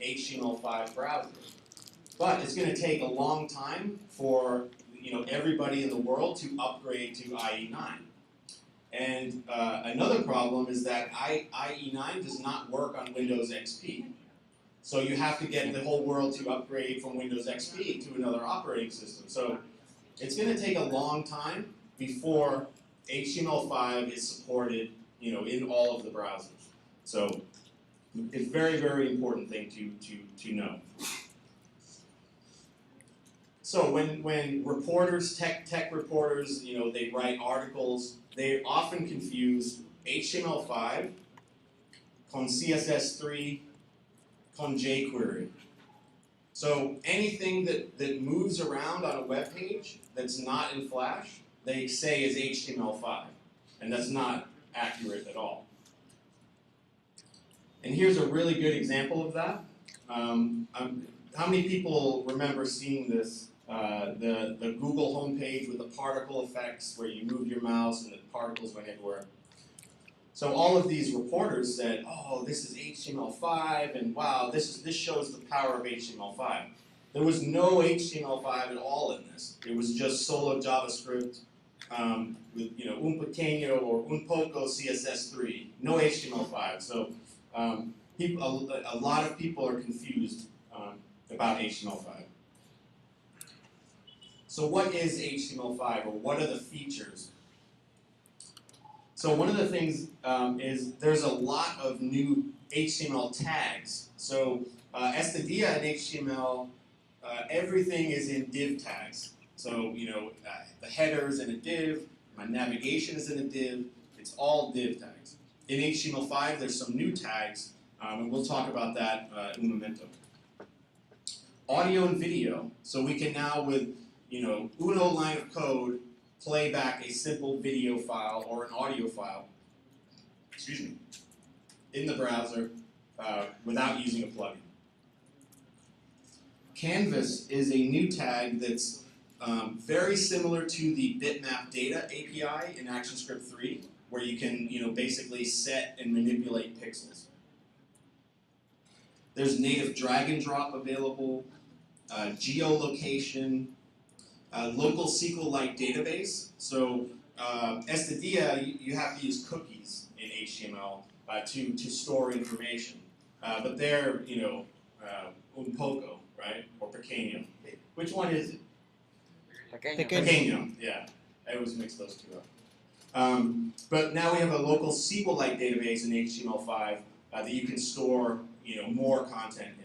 HTML5 browser. But it's going to take a long time for everybody in the world to upgrade to IE9. And another problem is that IE9 does not work on Windows XP. So you have to get the whole world to upgrade from Windows XP to another operating system. So it's going to take a long time before HTML5 is supported, in all of the browsers. So it's a very, very important thing to know. So when reporters, tech reporters, they write articles, they often confuse HTML5 con CSS3 con jQuery. So anything that moves around on a web page that's not in Flash, they say is HTML5, and that's not accurate at all. And here's a really good example of that. How many people remember seeing this? The Google homepage with the particle effects where you move your mouse and the particles went everywhere. So all of these reporters said, oh, this is HTML5, and wow, this shows the power of HTML5. There was no HTML5 at all in this. It was just solo JavaScript with un pequeño or un poco CSS3, no HTML5. So a lot of people are confused about HTML5. So what is HTML5, or what are the features? So one of the things is there's a lot of new HTML tags. So este día in HTML, everything is in div tags. So the header is in a div, my navigation is in a div, it's all div tags. In HTML5, there's some new tags, and we'll talk about that in a momento. Audio and video. So we can now, with uno line of code, play back a simple video file or an audio file, in the browser without using a plugin. Canvas is a new tag that's very similar to the bitmap data API in ActionScript 3, where you can basically set and manipulate pixels. There's native drag and drop available, geolocation, local SQL-like database. So este día, you have to use cookies in HTML to store information. But they're, un poco, right? Or pequeño. Which one is it? Pequeño, yeah. I always mix those two up. But now we have a local SQL-like database in HTML5 that you can store, more content